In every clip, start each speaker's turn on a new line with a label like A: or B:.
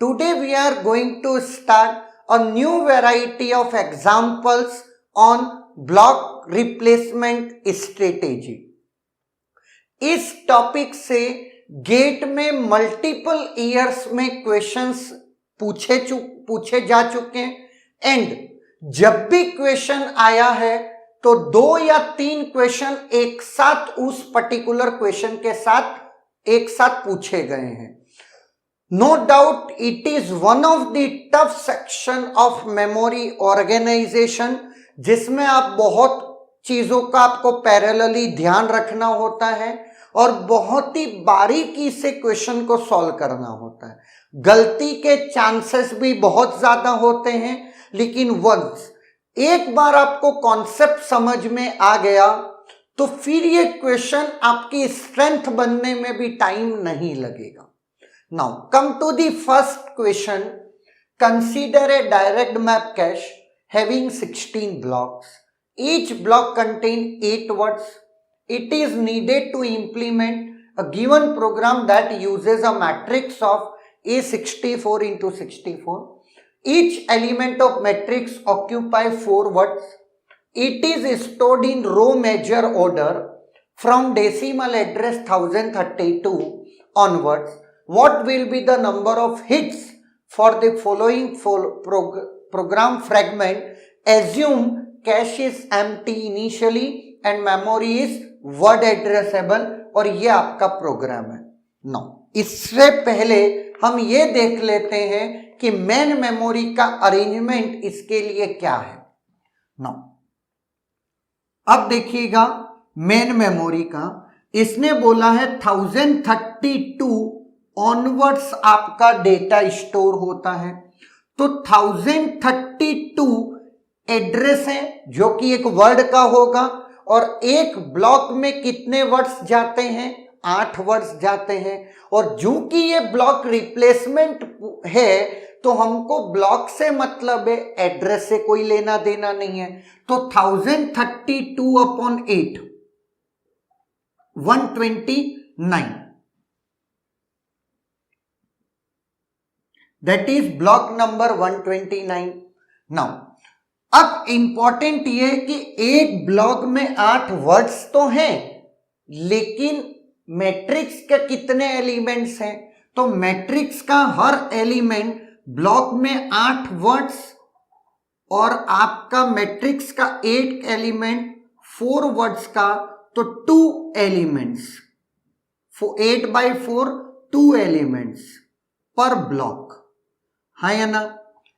A: Today we are going to start a new variety of examples on block replacement strategy. इस topic से gate में multiple years में questions पूछे जा चुके हैं एंड जब भी क्वेश्चन आया है तो 2 या 3 क्वेश्चन एक साथ उस पर्टिकुलर क्वेश्चन के साथ एक साथ पूछे गए हैं. No doubt it is one of the tough section of memory organisation, जिसमें आप बहुत चीजों का आपको पैरेलली ध्यान रखना होता है और बहुत ही बारीकी से क्वेश्चन को सॉल्व करना होता है. गलती के चांसेस भी बहुत ज्यादा होते हैं, लेकिन वंस एक बार आपको कॉन्सेप्ट समझ में आ गया तो फिर ये क्वेश्चन आपकी स्ट्रेंथ बनने में भी टाइम नहीं लगेगा. Now come to the first question. Consider a direct map cache having 16 blocks. Each block contains 8 words. It is needed to implement a given program that uses a matrix of A64 into 64. Each element of matrix occupies 4 words. It is stored in row major order from decimal address 1032 onwards. What will be the number of hits for the following program fragment? Assume cache is empty initially and memory is word addressable. और ये आपका programme है. No इससे पहले हम ये देख लेते हैं कि मेन मेमोरी का अरेंजमेंट इसके लिए क्या है. नो अब देखिएगा मेन मेमोरी का इसने बोला है 1032 ऑनवर्ड्स आपका डेटा स्टोर होता है. तो 1032 एड्रेस है जो कि एक वर्ड का होगा और एक ब्लॉक में कितने वर्ड्स जाते हैं? 8 वर्ड्स जाते हैं. और जो कि ये ब्लॉक रिप्लेसमेंट है तो हमको ब्लॉक से मतलब है, एड्रेस से कोई लेना देना नहीं है. तो 1032 upon 8 129 that is block number 129. Now अब इंपॉर्टेंट ये है कि एक ब्लॉक में 8 वर्ड्स तो हैं, लेकिन मैट्रिक्स के कितने एलिमेंट्स हैं? तो मैट्रिक्स का हर एलिमेंट ब्लॉक में 8 वर्ड्स और आपका मैट्रिक्स का 8 एलिमेंट 4 वर्ड्स का, तो 2 एलिमेंट्स 8/4 2 एलिमेंट्स पर ब्लॉक है या ना.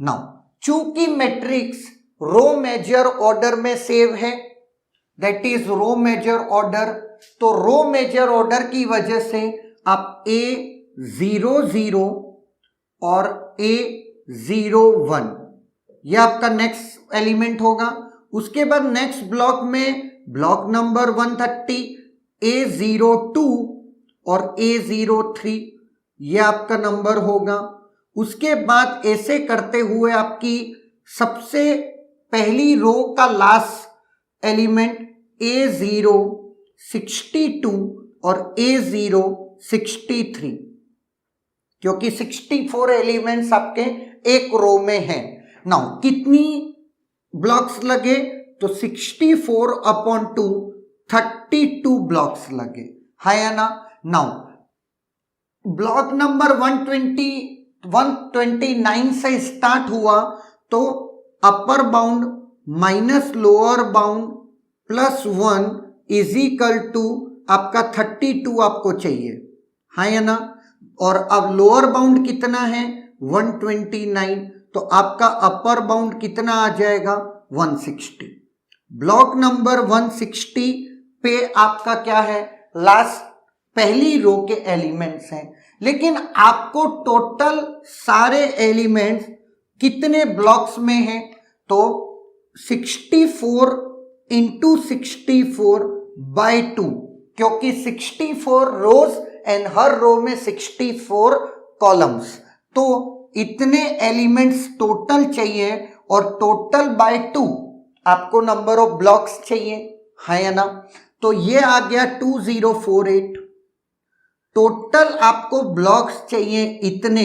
A: नाउ चूंकि मैट्रिक्स रो मेजर ऑर्डर में सेव है, that is row major order, तो रो मेजर ऑर्डर की वजह से आप A00 और A01 ये आपका नेक्स्ट एलिमेंट होगा. उसके बाद नेक्स्ट ब्लॉक में ब्लॉक नंबर 130 A02 और A03 ये आपका नंबर होगा. उसके बाद ऐसे करते हुए आपकी सबसे पहली रो का लास्ट एलिमेंट A062 और A063, क्योंकि 64 एलिमेंट्स आपके एक रो में हैं. नाउ कितनी ब्लॉक्स लगे? तो 64 अपॉन 2 32 ब्लॉक्स लगे है या ना. नाउ ब्लॉक नंबर 129 से स्टार्ट हुआ तो upper bound minus lower bound plus 1 is equal to आपका 32 आपको चाहिए है या ना. और अब लोअर बाउंड कितना है? 129. तो आपका अपर बाउंड कितना आ जाएगा? 160. ब्लॉक नंबर 160 पे आपका क्या है? लास्ट पहली रो के एलिमेंट्स हैं, लेकिन आपको टोटल सारे एलिमेंट्स कितने ब्लॉक्स में हैं? तो 64 इंटू 64/2, क्योंकि 64 रोज एंड हर रो में 64 कॉलम्स, तो इतने एलिमेंट्स टोटल चाहिए और टोटल बाय 2 आपको नंबर ऑफ ब्लॉक्स चाहिए है या ना. तो ये आ गया 2048. टोटल आपको ब्लॉक्स चाहिए इतने,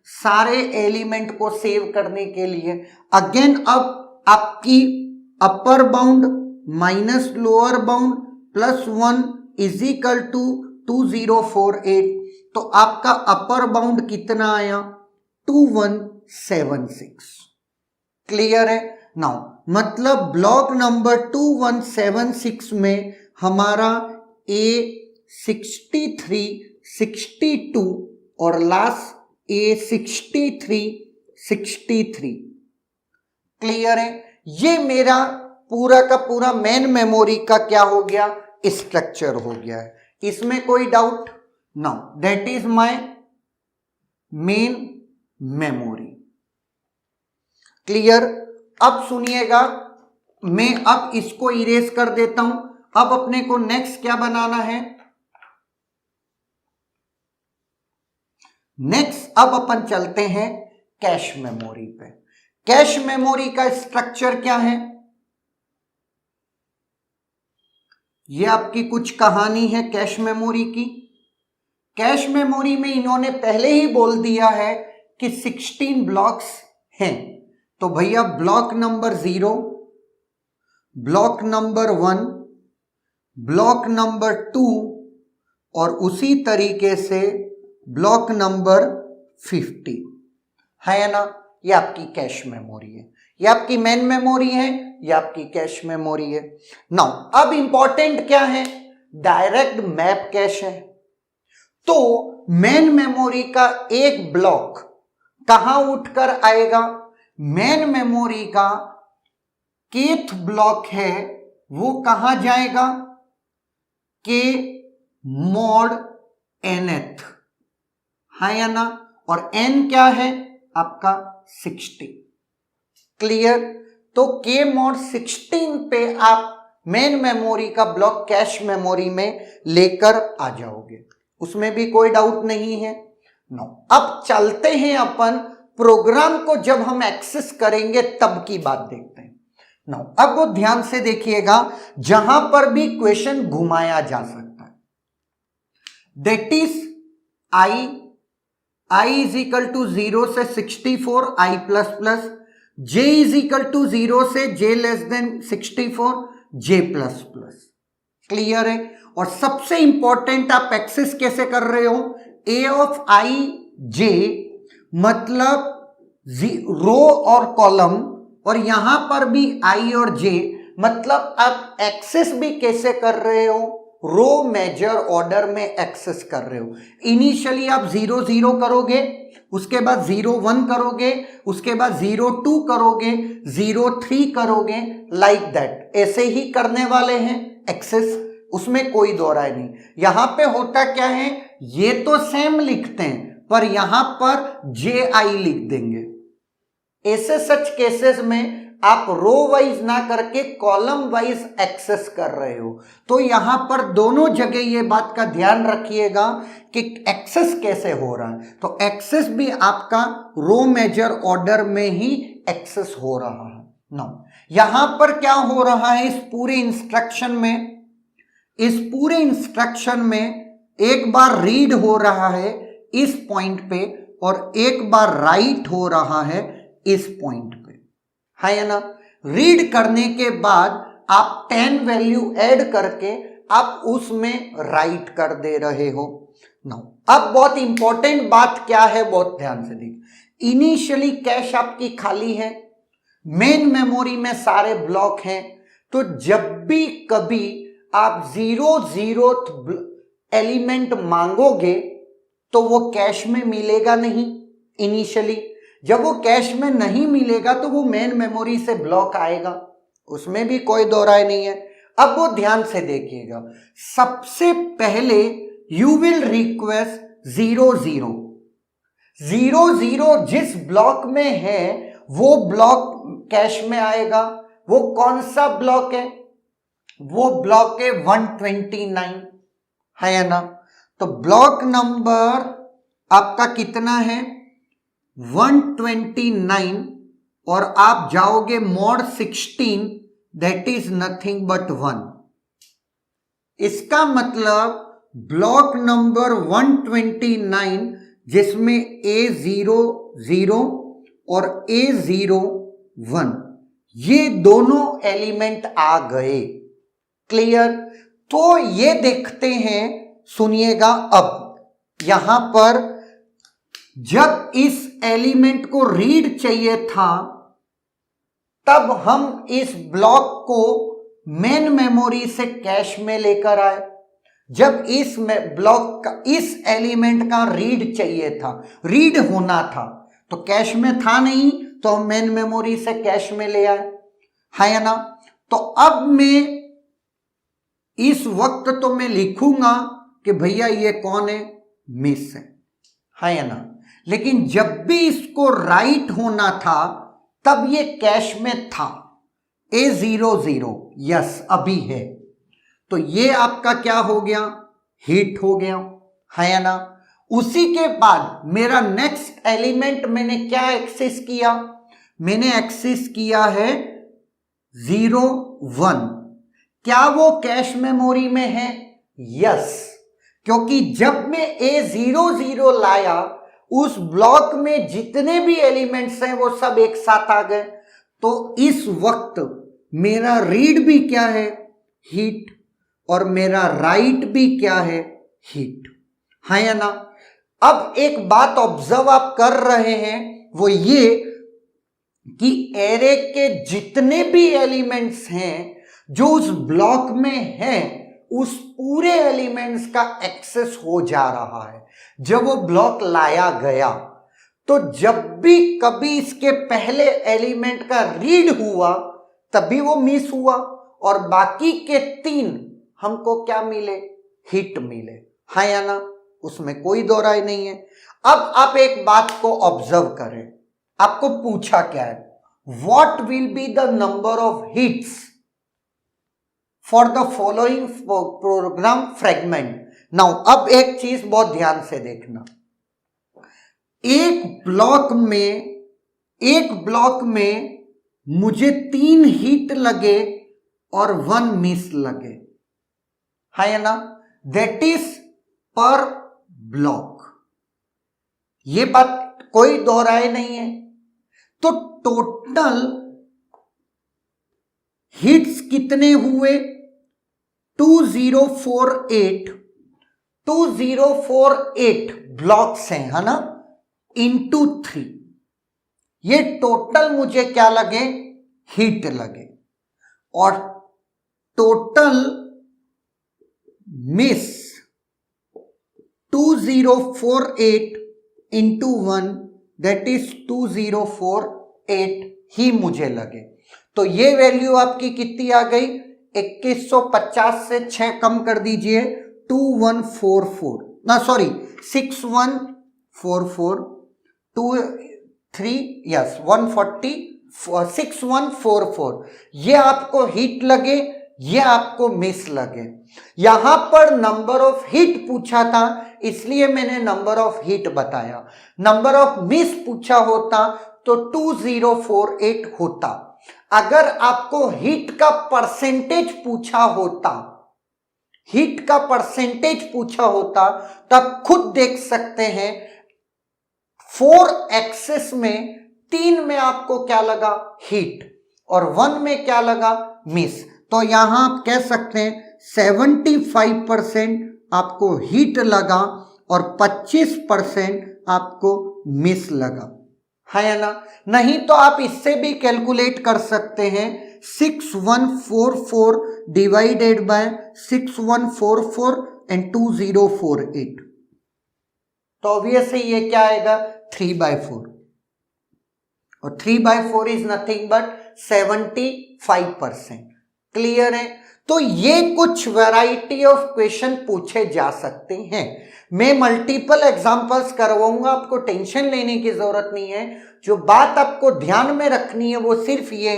A: सारे एलिमेंट को सेव करने के लिए। अगेन अब आपकी upper bound minus lower bound plus 1 is equal to 2048, तो आपका अपर बाउंड कितना आया 2176। क्लियर है? नाउ मतलब ब्लॉक नंबर 2176 में हमारा A63, 62 और लास्ट A63, 63। क्लियर है? ये मेरा पूरा का पूरा मेन मेमोरी का क्या हो गया, स्ट्रक्चर हो गया है। इसमें कोई doubt? No, that is my main memory. Clear? अब सुनिएगा, मैं अब इसको इरेज कर देता हूं। अब अपने को नेक्स्ट क्या बनाना है? नेक्स्ट अब अपन चलते हैं कैश मेमोरी पे। कैश मेमोरी का स्ट्रक्चर क्या है? ये आपकी कुछ कहानी है कैश मेमोरी की। कैश मेमोरी में इन्होंने पहले ही बोल दिया है कि 16 ब्लॉक्स हैं। तो भैया block number 0, block number 1, block number 2 और उसी तरीके से ब्लॉक नंबर 50 है ना। ये आपकी कैश मेमोरी है, ये आपकी मेन मेमोरी है, ये आपकी कैश मेमोरी है। नाउ अब इंपॉर्टेंट क्या है? डायरेक्ट मैप कैश है। तो मेन मेमोरी का एक ब्लॉक कहां उठकर आएगा? मेन मेमोरी का kth ब्लॉक है वो कहां जाएगा? k mod nth है या ना। और n क्या है आपका 60। क्लियर? तो k mod 16 पे आप मेन मेमोरी का ब्लॉक कैश मेमोरी में लेकर आ जाओगे, उसमें भी कोई डाउट नहीं है। नो, अब चलते हैं अपन प्रोग्राम को जब हम एक्सेस करेंगे तब की बात देखते हैं। नो, अब वो ध्यान से देखिएगा, जहां पर भी क्वेश्चन घुमाया जा सकता है, that is i is equal to 0 से 64 i plus plus, j is equal to 0 से j less than 64 j plus plus. Clear है? और सबसे इंपॉर्टेंट आप एक्सेस कैसे कर रहे हो? a ऑफ i j मतलब रो और कॉलम, और यहां पर भी i और j मतलब आप एक्सेस भी कैसे कर रहे हो? रो मेजर ऑर्डर में एक्सेस कर रहे हो। इनिशियली आप 0 0 करोगे, उसके बाद 0 1 करोगे, उसके बाद 0 2 करोगे, 0 3 करोगे, लाइक दैट ऐसे ही करने वाले हैं एक्सेस, उसमें कोई दो राय नहीं। यहां पे होता क्या है, ये तो सेम लिखते हैं पर यहां पर JI लिख देंगे। ऐसे सच केसेस में आप रो वाइज ना करके कॉलम वाइज एक्सेस कर रहे हो, तो यहां पर दोनों जगह ये बात का ध्यान रखिएगा कि एक्सेस कैसे हो रहा है। तो एक्सेस भी आपका रो मेजर ऑर्डर में ही एक्सेस हो रहा है। नो, यहां पर क्या हो रहा है? इस पूरे इंस्ट्रक्शन में एक बार रीड हो रहा है इस पॉइंट पे और एक बार राइट हो रहा है इस पॉइंट पे, है या ना। रीड करने के बाद आप 10 वैल्यू ऐड करके आप उसमें राइट कर दे रहे हो। नाउ अब बहुत इंपॉर्टेंट बात क्या है, बहुत ध्यान से देखिए। इनिशियली कैश आपकी खाली है, मेन मेमोरी में सारे ब्लॉक हैं, तो जब भी कभी आप 0th एलिमेंट मांगोगे तो वो कैश में मिलेगा नहीं। इनिशियली जब वो कैश में नहीं मिलेगा तो वो मेन मेमोरी से ब्लॉक आएगा, उसमें भी कोई दो राय नहीं है। अब वो ध्यान से देखिएगा, सबसे पहले यू विल रिक्वेस्ट 0 0 0 0 जिस ब्लॉक में है वो ब्लॉक कैश में आएगा। वो कौन सा ब्लॉक है? वो ब्लॉक है 129, है या ना। तो ब्लॉक नंबर आपका कितना है? 129, और आप जाओगे mod 16, that is nothing but 1। इसका मतलब ब्लॉक नंबर 129 जिसमें A00 और A01 ये दोनों एलिमेंट आ गए। क्लियर? तो ये देखते हैं, सुनिएगा। अब यहां पर जब इस एलिमेंट को रीड चाहिए था तब हम इस ब्लॉक को मेन मेमोरी से कैश में लेकर आए। जब इस ब्लॉक का, इस एलिमेंट का रीड चाहिए था, रीड होना था, तो कैश में था नहीं, तो हम मेन मेमोरी से कैश में ले आए, है ना। तो अब मैं इस वक्त तो मैं लिखूंगा कि भैया ये कौन है, मिस है ना। लेकिन जब भी इसको राइट होना था तब ये कैश में था, A00, यस अभी है। तो ये आपका क्या हो गया, हिट हो गया, है ना। उसी के बाद मेरा नेक्स्ट एलिमेंट मैंने क्या एक्सेस किया, मैंने एक्सेस किया है 01। क्या वो कैश मेमोरी में है? यस, क्योंकि जब मैं A00 लाया उस ब्लॉक में जितने भी एलिमेंट्स हैं वो सब एक साथ आ गए। तो इस वक्त मेरा रीड भी क्या है, हिट, और मेरा राइट भी क्या है, हिट, है ना। अब एक बात ऑब्जर्व आप कर रहे हैं, वो ये कि एरे के जितने भी एलिमेंट्स हैं जो उस ब्लॉक में हैं, उस पूरे एलिमेंट्स का एक्सेस हो जा रहा है। जब वो ब्लॉक लाया गया तो जब भी कभी इसके पहले एलिमेंट का रीड हुआ तभी वो मिस हुआ, और बाकी के 3 हमको क्या मिले, हिट मिले, है या ना। उसमें कोई दो राय नहीं है। अब आप एक बात को ऑब्जर्व करें, आपको पूछा क्या है, what will be the number of hits for the following programme fragment. Now अब एक चीज बहुत ध्यान से देखना, एक ब्लॉक में मुझे 3 हिट लगे और 1 मिस लगे, है ना, दैट इज पर ब्लॉक। ये बात कोई दोहराए नहीं है। तो टोटल हिट्स कितने हुए, 2048 ब्लॉक्स हैं, है ना, इंटू 3। ये टोटल मुझे क्या लगे, हिट लगे, और total miss 2048 into 1 that is 2048 ही मुझे लगे। तो ये वैल्यू आपकी कितनी आ गई, 2150 से 6 कम कर दीजिए, 2144 ना, सॉरी 6144 23 यस 140 6144। ये आपको हिट लगे, ये आपको मिस लगे। यहां पर नंबर ऑफ हिट पूछा था इसलिए मैंने नंबर ऑफ हिट बताया, नंबर ऑफ मिस पूछा होता तो 2048 होता। अगर आपको हिट का परसेंटेज पूछा होता, तब खुद देख सकते हैं 4 एक्सेस में 3 में आपको क्या लगा, हिट, और 1 में क्या लगा, मिस। तो यहां आप कह सकते हैं 75% आपको हिट लगा और 25% आपको मिस लगा, है ना। नहीं तो आप इससे भी कैलकुलेट कर सकते हैं, 6144 डिवाइडेड बाय 6144 एंड 2048, तो ऑब्वियसली ये क्या आएगा, 3/4, और 3/4 इज नथिंग बट 75%। क्लियर है। तो ये कुछ वैरायटी ऑफ क्वेश्चन पूछे जा सकते हैं। मैं मल्टीपल एग्जांपल्स करवाऊंगा, आपको टेंशन लेने की जरूरत नहीं है। जो बात आपको ध्यान में रखनी है वो सिर्फ ये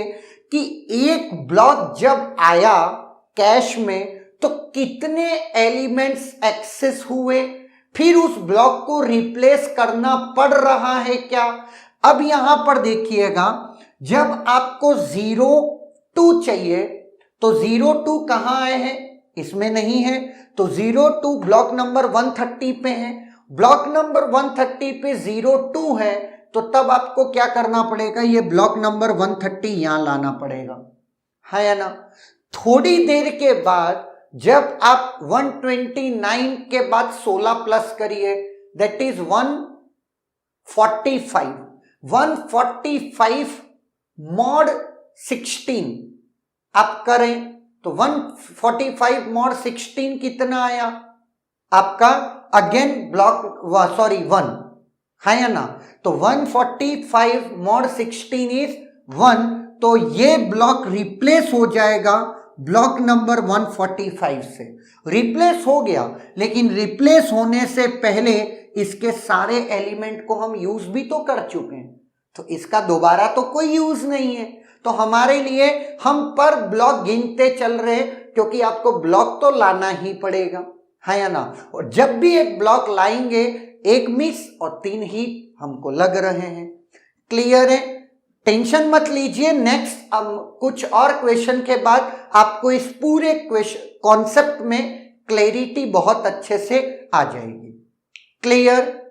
A: कि एक ब्लॉक जब आया कैश में तो कितने एलिमेंट्स एक्सेस हुए, फिर उस ब्लॉक को रिप्लेस करना पड़ रहा है क्या। अब यहां पर देखिएगा, जब आपको 02 चाहिए तो 02 कहां आए हैं, इसमें नहीं है, तो 02 ब्लॉक नंबर 130 पे है। ब्लॉक नंबर 130 पे 02 है, तो तब आपको क्या करना पड़ेगा, ये ब्लॉक नंबर 130 यहां लाना पड़ेगा, है या ना। थोड़ी देर के बाद जब आप 129 के बाद 16 प्लस करिए, दैट इज 145 मॉड 16 आप करें तो 145 मॉड 16 कितना आया आपका, अगेन ब्लॉक 1 है या ना। तो 145 मॉड 16 इज 1, तो ये ब्लॉक रिप्लेस हो जाएगा ब्लॉक नंबर 145 से। रिप्लेस हो गया, लेकिन रिप्लेस होने से पहले इसके सारे एलिमेंट को हम यूज भी तो कर चुके हैं, तो इसका दोबारा तो कोई यूज नहीं है। तो हमारे लिए हम पर ब्लॉक गिनते चल रहे, क्योंकि आपको ब्लॉक तो लाना ही पड़ेगा, है या ना। और जब भी एक ब्लॉक लाएंगे, एक मिस और 3 ही हमको लग रहे हैं। क्लियर है, टेंशन मत लीजिए। नेक्स्ट कुछ और क्वेश्चन के बाद आपको इस पूरे कॉन्सेप्ट में क्लैरिटी बहुत अच्छे से आ जाएगी। क्लियर।